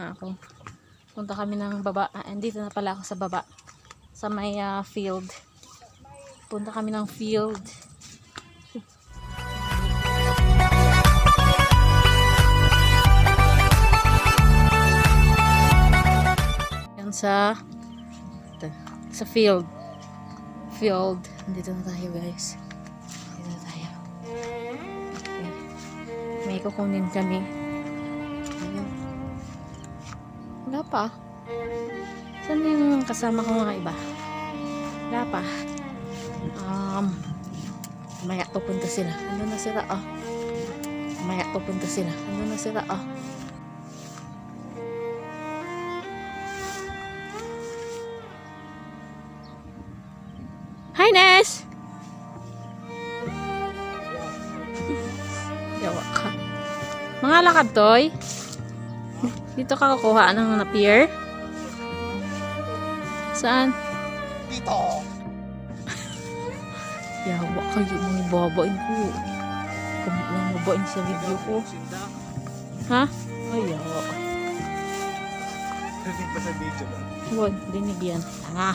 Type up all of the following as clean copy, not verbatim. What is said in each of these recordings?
na ako. Punta kami ng baba. Andito na pala ako sa baba. Sa may field. Punta kami ng field. Yan sa field. Andito na tayo, guys. Andito na tayo. Okay. May kukunin kami. Ayan. Wala pa. Saan yung kasama ko mga iba? Wala pa. Maya pupunta sila. Ano na sila? Maya pupunta sila. Ano na sila? Hi, Nes! Yawa ka. Mga lakad, Toy. Dito ka kukuha ng pier? Saan? Dito! Yawa kayo, mga babain ko. Kamu lang babain sa video ko. Ha? Ay, yawa. Rinig pa sa video ba? Huwag, dinig yan. Tanga.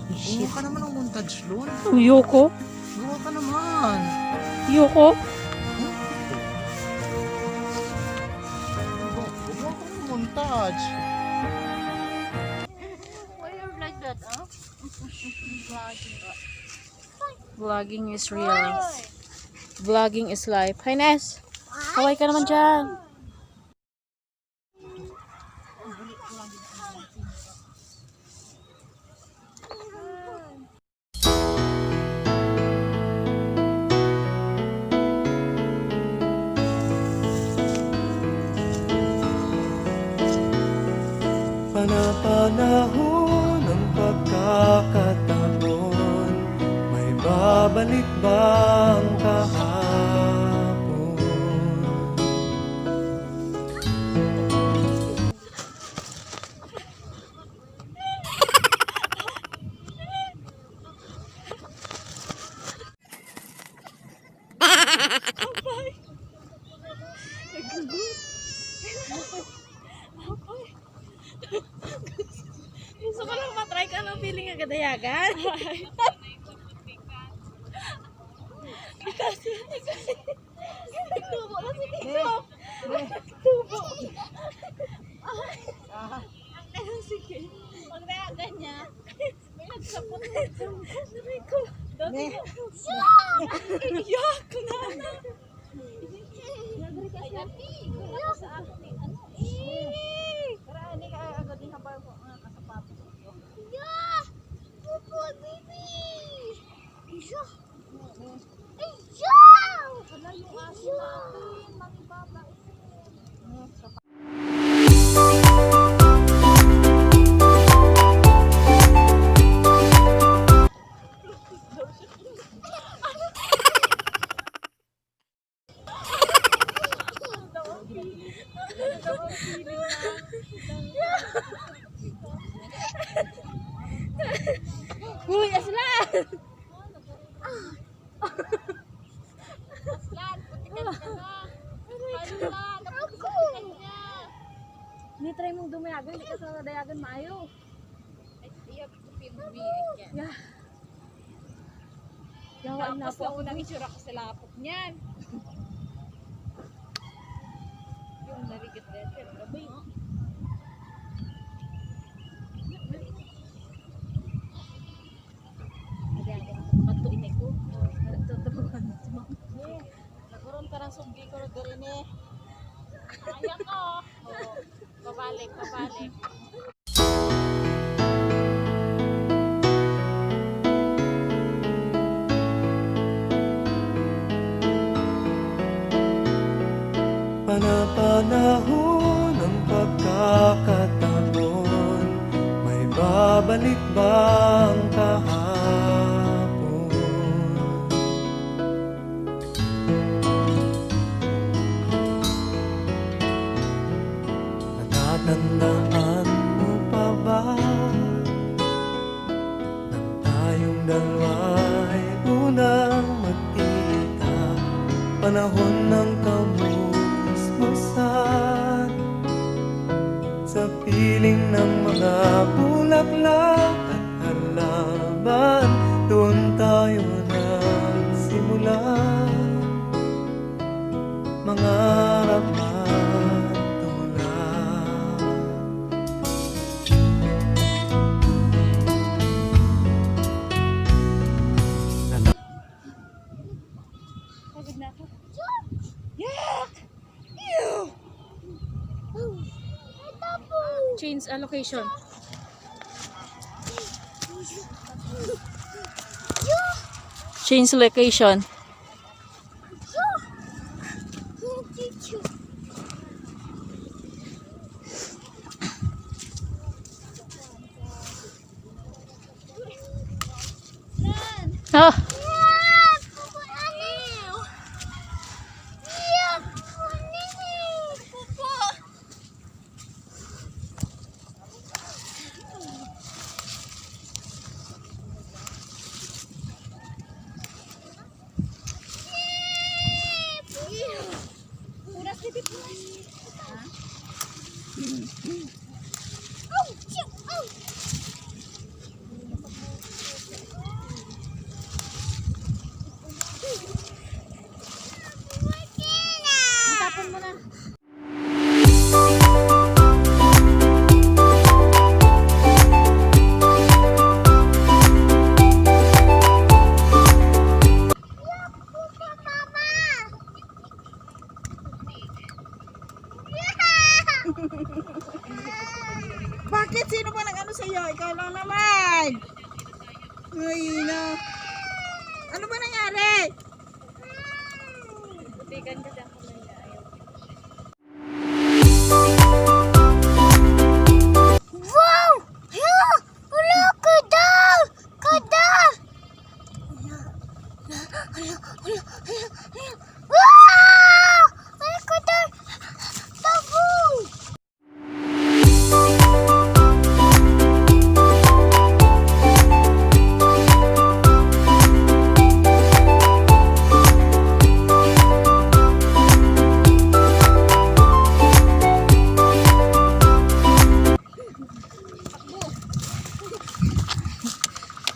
Gumawa ka naman ng montage, Lon. Yoko? Gumawa ka naman. Yoko? Gumawa ka ng montage. Why are you like that, huh? Vlogging is real. Vlogging is life. Hi, Nes! Kaway ka naman dyan. Panahon ng pagkakataon, may babalik bang kahapon? Gusto ko lang matry ka ng feeling ng kadayagan. Tubo na si TikTok. Tubo. Sige. Pag nayagan niya, may nagsapot na sabi ko. Iyak ko na. Ayan. Sa akin. Para hindi ka agad din habang kasapatos. Yeah! Pupo, baby! Isya! Isya! Wala yung aso natin. Mangibabain. Uy, Aslan! Aslan, putikan ka na. Aslan, naputikan niya. Ni-try mong dumayagan, hindi ka sa dayagan maayo. Iya, pipin mo ya. Yawain na po ako. Unang itsura ko sa lapok niyan. Yung narigit-letter, gabay. Sugi ko na rin eh. Ayan ko. Pabalik. Panahon ng pagkakataon, may babalik bang kahapon? Natatandaan mo pa ba nang tayong dalawa'y unang magkita? Panahon ng kamusmusan, sa piling ng mga bulaklak at halaman, doon tayo nagsimula mangarap at tumulak. Pagod na ako. Change allocation. Change location. Ah. Tapon mo na. Bakit? Sino ba nag-ano sa'yo? Ikaw lang naman. Ay, na. Ano ba nangyari? Butigan kasi ako na ayaw. Wow! Hala! Hala! Kadal! Kadal! Wow! Ay, kadal! Tabong!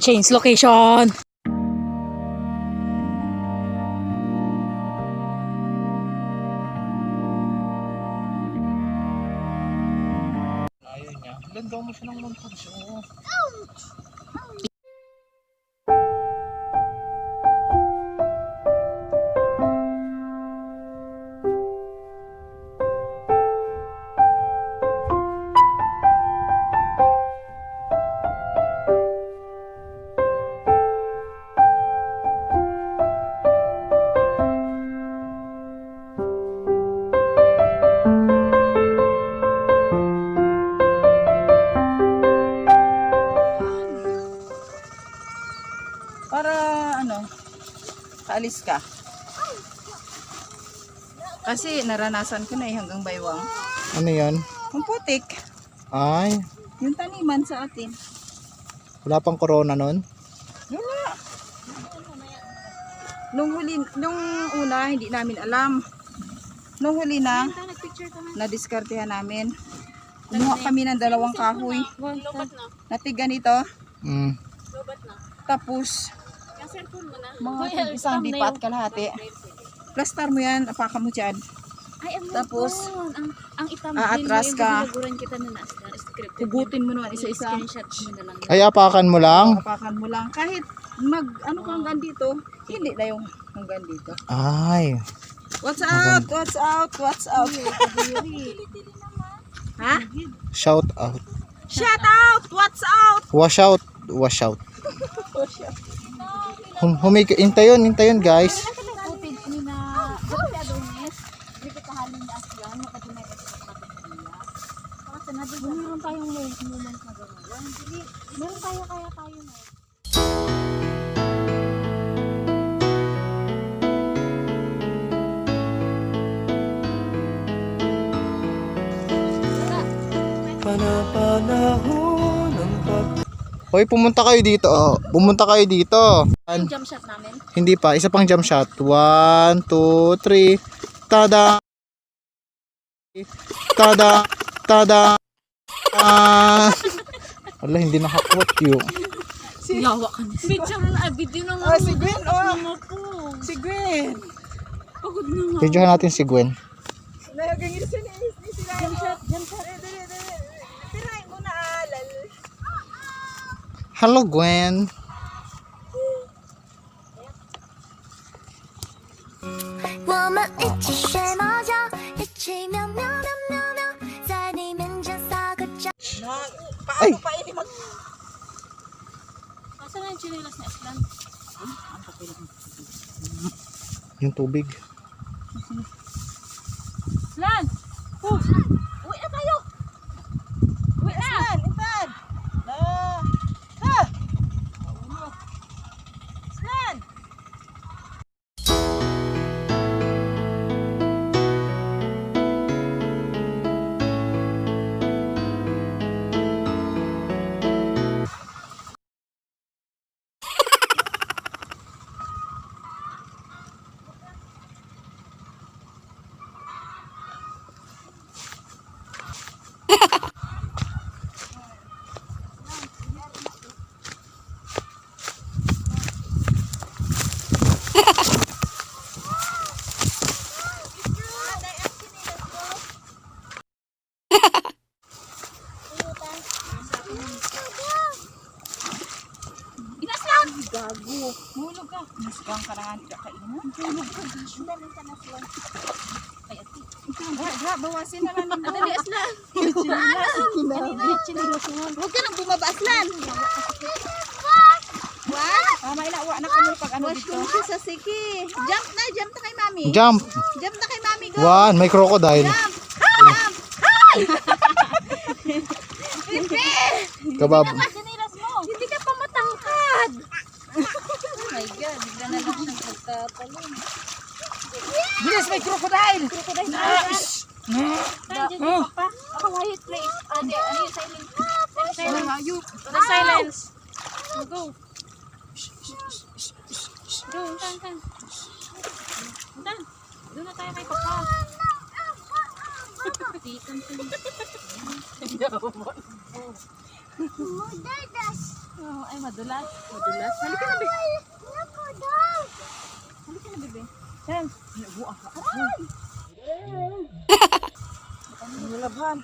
Change location. Ayaw niya. Ganda mo siya ng montage. Oh. Para ano, kaalis ka. Kasi naranasan ko na hanggang baywang. Ano yan? Ang putik, Ay, yung taniman sa atin. wala pang corona nun? Wala. Nung una, hindi namin alam. Nung huli na, nadiskartehan namin. Kumuha kami ng 2 kahoy. Natig ganito. Mm. Tapos, mga isang dipa at kalahati. Plaster mo yan, apaka mo dyan. Ay, Tapos, ang itam aatras ka. kita na nasa script. Hugutin mo naman isa-isa. Screenshot mo na lang. Ay, apakan mo lang? Apakan mo lang. Kahit ano ka hanggang dito, hindi na yung hanggang dito. Ay. Watch out! Watch out! Watch out! Ha? Shout out. Shout out! Watch out! Wash out. Wash out. Hintay yun guys. Footage ni na kasi adonis. Dito kahalin na asyan, makadunay ka sa kapatid. Kasi meron tayong moment na gano'n. Meron tayo kaya tayo na. Panapanahon ng Hoy, pumunta kayo dito. Oh. Pumunta kayo dito. Yung jump shot namin. Hindi pa. Isa pang jump shot. 1, 2, 3. Tada! Tada! Tada! Wala, hindi nakakwat yun. Yawa ka na. Picture na, video na nga. Oh, si Gwen, oh. Po. Si Gwen. Pagod na nga. Videohan natin si Gwen. Nagagangin siya ni sila. Jump shot. Dali. Tirahin mo na, alal. Hello, Gwen. 我们一起睡猫觉，一起喵喵喵喵喵，在你面前撒个娇。 Paano pa ini mag... Asan na yung chinilas na Aslan? Yung tubig. Aslan! Uwi na tayo! Uwi na! Intan! Aslan! Inaslan! Gago. Hulog ka. Masgang ka na nga. Hindi ka kainan. Hulog ka. Dali ka na sila. Bawasin na lang. Adali Aslan! Huwag ka nang bumaba, Aslan. May nawa na kami pag ano dito. Sa siki. Jump na kay mami. Jump. Jump na kay mami. Go. One, may crocodile. Kabab. Chinilas mo! Hindi ka pa matangkad. Oh my God. Bigla na lang siyang pagtatalon. Bilis, may crocodile. Crocodile. Nandiyan pa. Ako quiet place. Ano yung silent? Silent. The silence. Go. Go, Tan. Doon na tayo kay Papa. Oh, ay madulas. Halika na, bebe. Halika na, bebe. Sen. Nilabhan.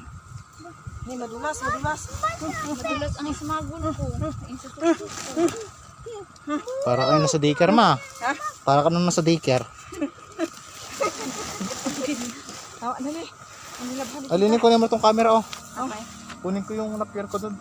Ni madulas. Madulas ang ismagon ko. Para kayo nasa daycare, ma. Ha? Para ka nasa daycare. Tawa, dali. Nilabhan. Alinin ko naman itong camera, oh. Okay. Kunin ko yung napier ko dun.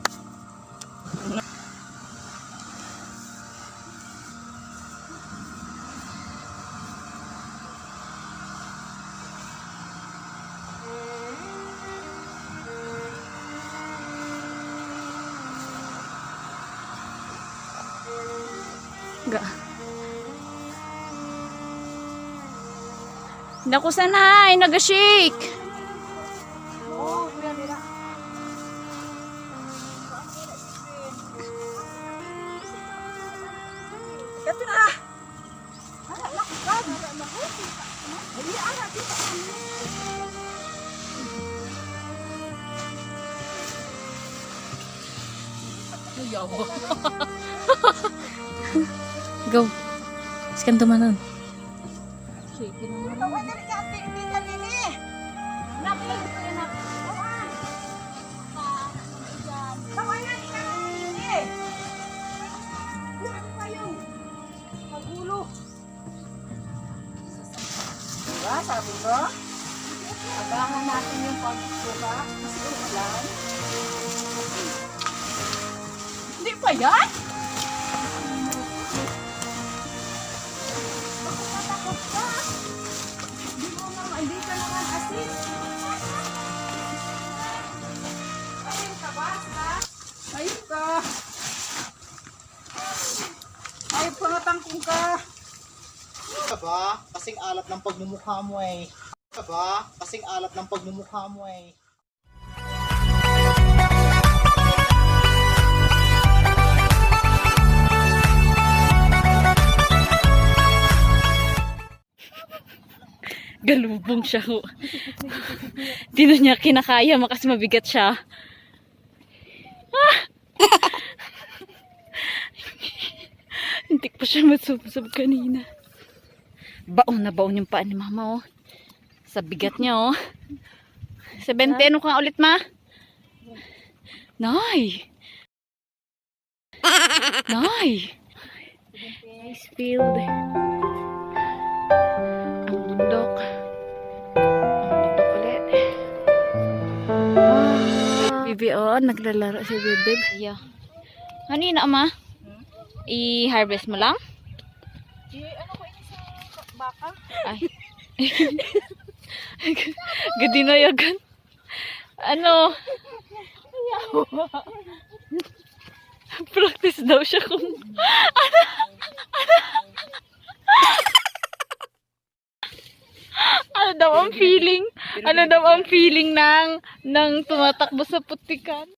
Naku sanay, nag-shake. Oh, nila. Kato na. Go. Scan tumanon. Tawa na rin ka, hindi ka nini. Tawa na rin ka, nini. Ano kayo? Magulo. Diba, sabi ko? Abangan natin yung pagsuka. Kasi ulan. Hindi pa yan? Takot ka. Hindi ka naman asin. Ayun ka ba? Ayun ka. Ay, pangatangkong ka. Ba? Kasing alat ng pagmumukha mo eh. Ba? Kasing alat ng pagmumukha mo eh. Galubong siya ho. Di na niya kinakaya kasi mabigat siya. Hindi pa siya masubsob kanina. Baon na baon yung paa ni mama, oh. Sa bigat niya, oh. 70, ano ka ulit, ma? Nay! Nay! Nice field. Ang bundok. Ang bundok ulit. Bibi, oh. Naglalaro si Bibi. Yeah. Kanina, ma? I-harvest mo lang? Ano ko ini sa baka? Ay. Gadi na yagan. Ano? Practice daw siya kung ano daw ang feeling? Ano daw ang feeling ng tumatakbo sa putikan?